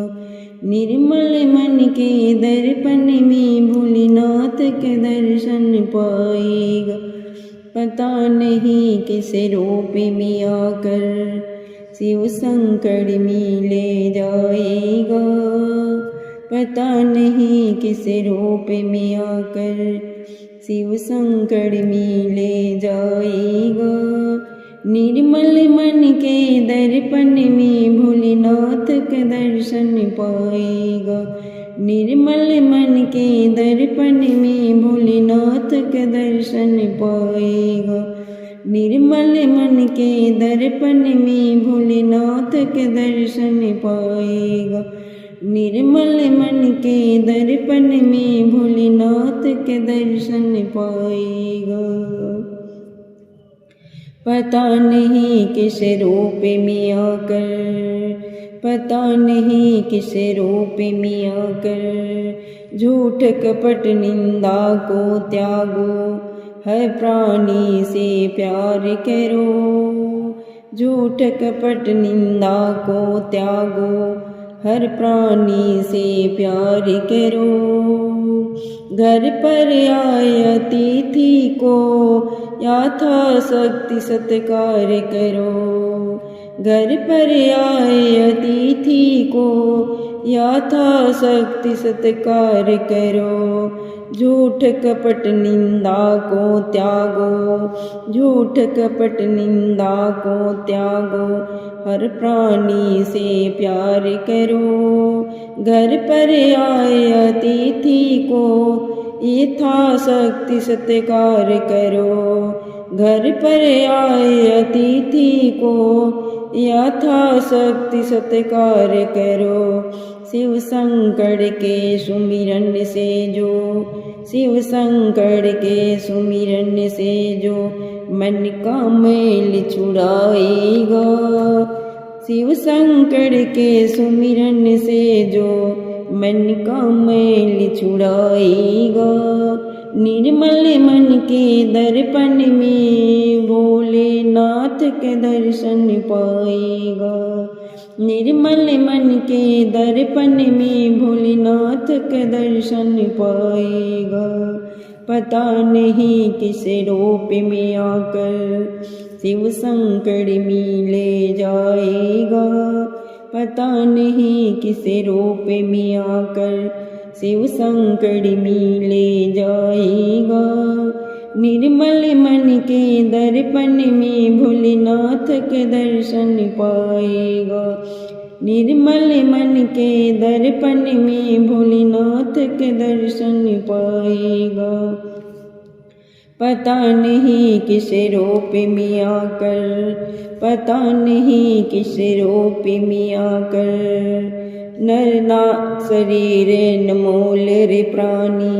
निर्मल मन के दर्पण में भोलेनाथ के दर्शन पाएगा। पता नहीं किस रूप में आकर शिव शंकर में ले जाएगा। पता नहीं किस रूप में आकर शिव संकट मिले जाएगा। निर्मल मन के दर्पण में भोलेनाथ का दर्शन पाएगा। निर्मल मन के दर्पण में भोलेनाथ का दर्शन पाएगा। निर्मल मन के दर्पण में भोलेनाथ के दर्शन पाएगा। निर्मल मन के दर्पण में भोलेनाथ के दर्शन पाएगा। पता नहीं किस रूप में आकर, पता नहीं किस रूप में आकर, झूठ कपट निंदा को त्यागो, हर प्राणी से प्यार करो। झूठ कपट निंदा को त्यागो, हर प्राणी से प्यार करो। घर पर आए अतिथि को यथाशक्ति सत्कार करो। घर पर आए अतिथि को यथाशक्ति सत्कार करो। झूठ कपट निंदा को त्यागो, झूठ कपट निंदा को त्यागो, हर प्राणी से प्यार करो। घर पर आए अतिथि को यथाशक्ति सत्कार करो। घर पर आए अतिथि को यथाशक्ति सत्कार करो। शिव शंकर के सुमिरन से जो, शिव शंकर के सुमिरन से जो मन का मैल छुड़ाएगा। शिव शंकर के सुमिरन से जो मन का मैल छुड़ाएगा। निर्मल मन के दर्पण में भोलेनाथ के दर्शन पाएगा। निर्मल मन के दर्पण में भोलेनाथ के दर्शन पाएगा। पता नहीं किस रूप में आकर शिव शंकर मिले जाएगा। पता नहीं किस रूप में आकर शिव शंकर मिले जाएगा। निर्मल मन के दर्पण में भोलेनाथ के दर्शन पाएगा। निर्मल मन के दर्पण में भोलेनाथ के दर्शन पाएगा। पता नहीं किस रूप में आकर, पता नहीं किस रूप में आकर, नर ना शरीर नमोल रे प्राणी,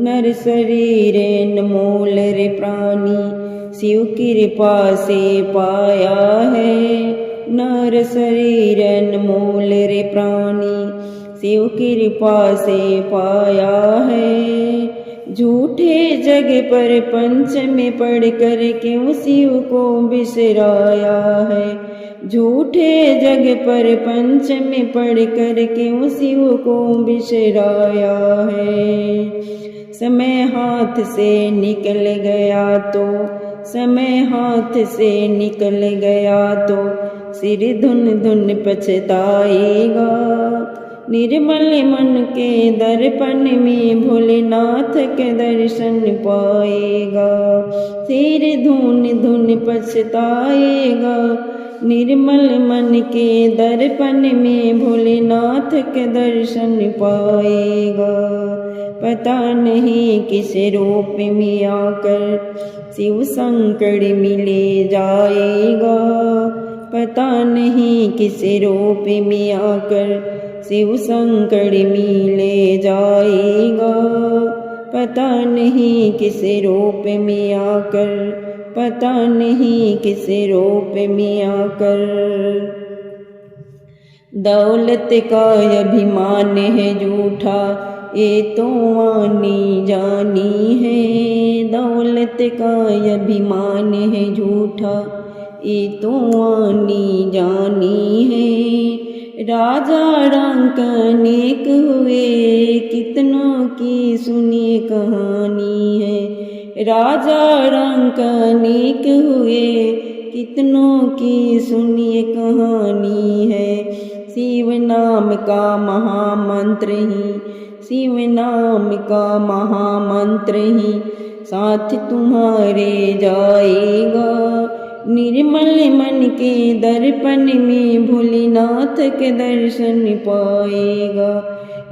नर शरीर नमोल रे प्राणी, शिव कृपा से पाया है। नर शरीर नमोल रे प्राणी, शिव कृपा से पाया है। झूठे जग पर पंच में पढ़ कर क्यों शिव को बिसराया है। झूठे जग पर पंच में पढ़ कर क्यों शिव को बिसराया है। समय हाथ से निकल गया तो, समय हाथ से निकल गया तो सिर धुन धुन पछताएगा। निर्मल मन के दर्पण में भोलेनाथ के दर्शन पाएगा। सिर धुन धुन पछताएगा। निर्मल मन के दर्पण में भोलेनाथ के दर्शन पाएगा। पता नहीं किस रूप में आकर शिव शंकर मिले जाएगा। पता नहीं किस रूप में आकर शिव शंकर मिले जाएगा। पता नहीं किस रूप में आकर, पता नहीं किस रूप में आकर। दौलत का अभिमान है झूठा, ये तो आनी जानी है। दौलत का अभिमान है झूठा, ये तो आनी जानी है। राजा रंक अनेक हुए, कितनों की सुनिए कहानी है। राजा रंक अनेक हुए, कितनों की सुनिए कहानी है। शिव नाम का महामंत्र ही, शिव नाम का महामंत्र ही साथ तुम्हारे जाएगा। निर्मल मन के दर्पण में भोलेनाथ के दर्शन पाएगा।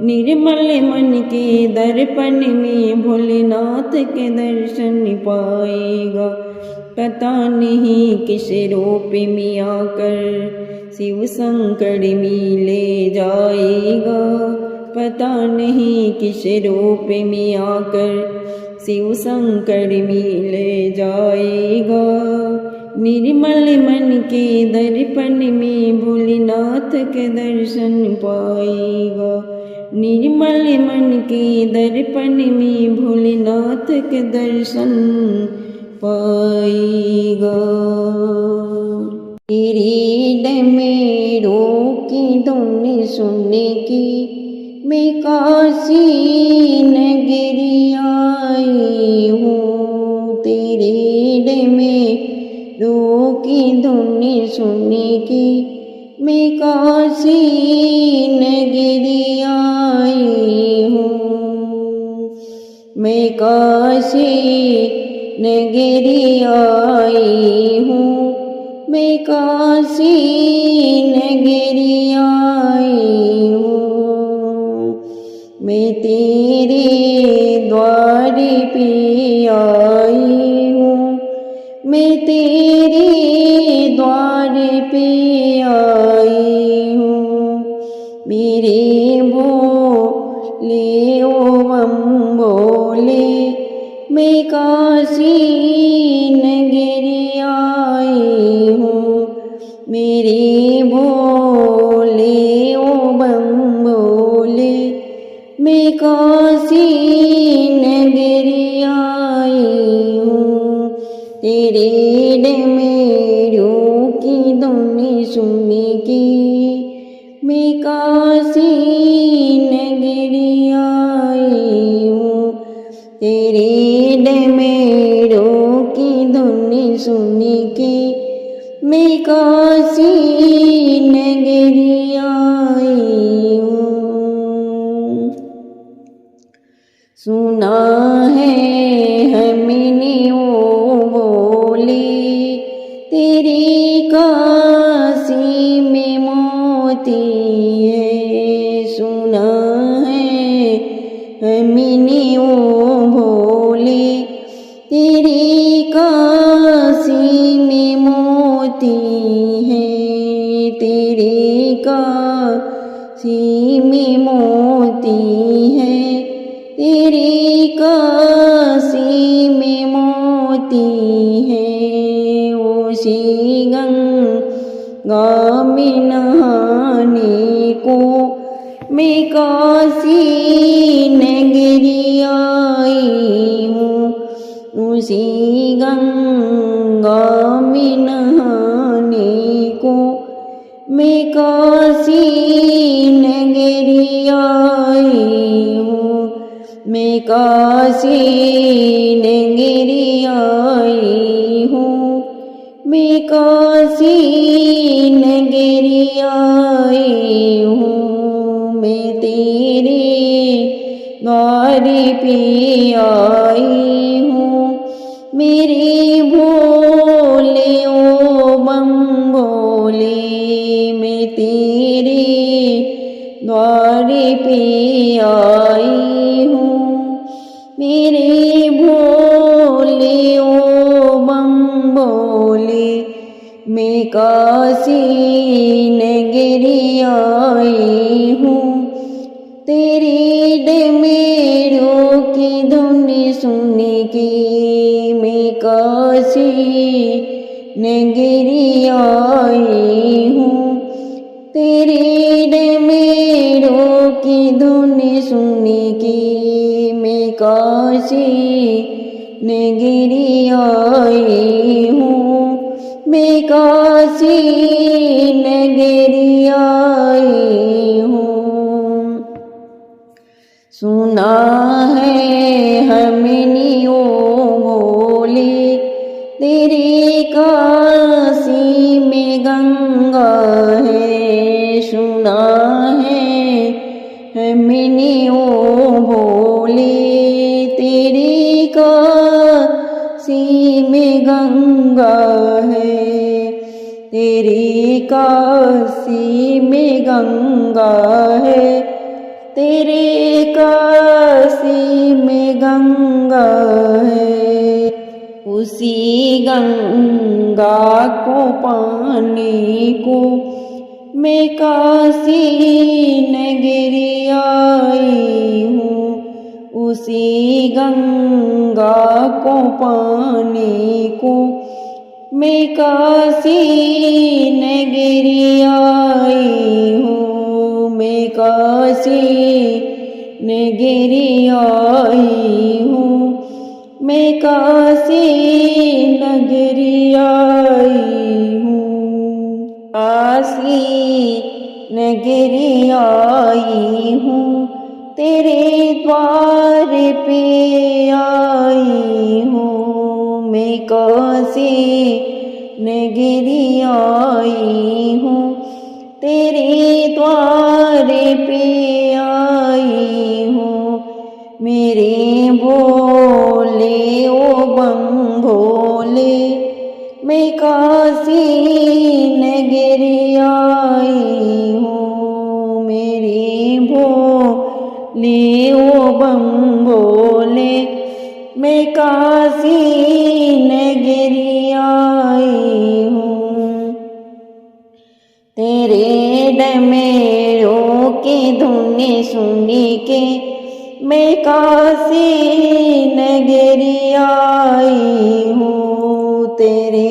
निर्मल मन के दर्पण में भोलेनाथ के दर्शन पाएगा। पता नहीं किस रूप में आकर शिव शंकर में ले जाएगा। पता नहीं किस रूप में आकर शिव शंकर में ले जाएगा। निर्मल मन के दर्पण में भोलेनाथ के दर्शन पाएगा। निर्मल मन के दर्पण में भोलेनाथ के दर्शन पाएगा। तेरी में रोकी धुन सुनने की मैं काशी नगरी आई हूँ। तेरे में रोकी धुन सुनने की मैं काशी नगरी आई हूँ। मैं काशी नगरी आई हूँ। मैं काशी नगरी आई हूँ। मैं तेरे द्वार पे आई हूँ। मैं तेरे द्वार पे आई हूँ। मेरे भोले ओ बम भोले मैं काशी नगरी आई हूँ। मेरे भोले ओ बम भोले मैं काशी नगरी आई हूँ। तेरे मेरों की धुन सुनने की मैं काशी नगरी आई हूँ। तेरे मेरों की धुन सुनने की मैं काशी नगरी आई हूँ। सुना है हमने ओ बोले तेरी काशी में मोती है। सुना है हमने ओ भोले तेरी काशी में मोती है। तेरी काशी में मोती है। तेरी काशी में मोती है। उसी गंगा में नहाने को मैं काशी नगरी आई हूँ। उसी गंगा में नहाने को मैं काशी नगरी आई हूँ। मैं काशी नगरी आई हूँ। मैं काशी नगरी आई हूँ। मैं तेरे द्वार पे आई हूँ। मेरे भोले ओ बम भोले मैं तेरे द्वार पे आई हूँ। मेरे भोले ओ बम भोले मैं काशी नगरी आई हूँ। तेरे डमरू की धुन सुन के मैं काशी नगरी आई हूँ। तेरे डमरू की धुन सुन के मैं काशी नगरी आई हूँ। मैं काशी नगरी आई हूँ। सुना है हमने ओ भोले तेरे काशी में गंगा है। सुना है हमने ओ भोले तेरे काशी तेरी काशी में गंगा है, तेरे काशी में गंगा है। उसी गंगा को पाने को मैं काशी नगरी आई हूँ। उसी गंगा को पाने को मैं काशी नगरी आई हूँ। मैं काशी नगरी आई हूँ। मैं काशी नगरी आई हूँ। काशी नगरी आई हूँ, तेरे द्वार पे आई हूँ। मैं काशी नगरी आई हूँ, तेरे द्वार पे आई हूँ। मेरे भोले ओ बम भोले, मैं काशी नगरी आई हूँ। मेरे भोले ओ बम भोले, मैं काशी नगरी आई हूँ। तेरे डमरू की धुन सुन के मैं काशी नगरी आई हूँ। तेरे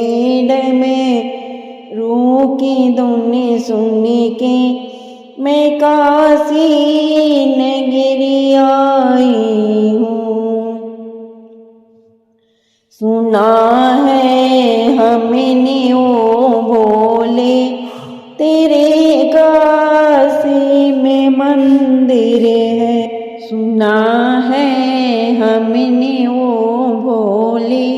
डमरू की धुन सुन के मैं काशी नगरी आई हूँ। सुना है हमने ओ भोले, तेरे काशी में मंदिर है। सुना है हमने ओ भोले,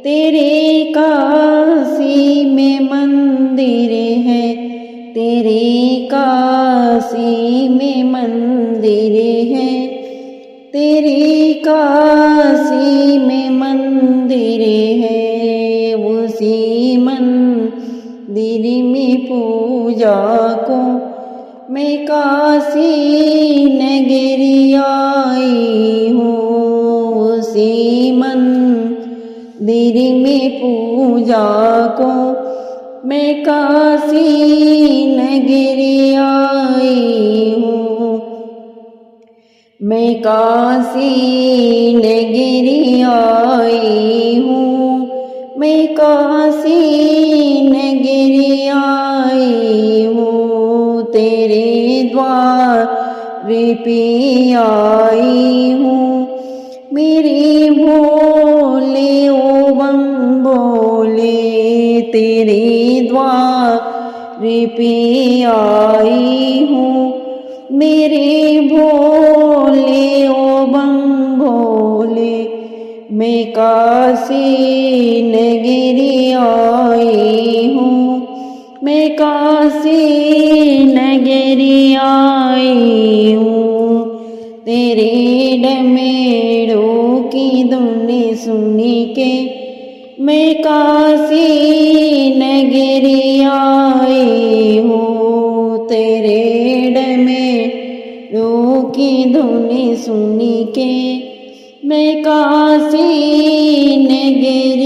तेरे काशी में मंदिर है। तेरे काशी में मंदिर है। तेरे काशी में मंदिर है। उसी मंदिर में पूजा को मैं काशी नगरी आई हूँ। उसी मंदिर में पूजा को मैं काशी नगरी आई हूँ। मैं काशी नगरी आई हूँ। मैं काशी नगरी आई हूँ। तेरे द्वार पे आई हूँ। मेरे भोले ओ बम भोले, तेरे द्वार पे आई हूँ। मेरे भोले ओ बम भोले, मैं काशी नगरी आई हूँ। मैं काशी नगरी आई हूँ। तेरे डमरू की धुन सुन के मैं काशी नगरी आई हूँ। तेरे डमरू की धुन सुन के मैं काशी नगरी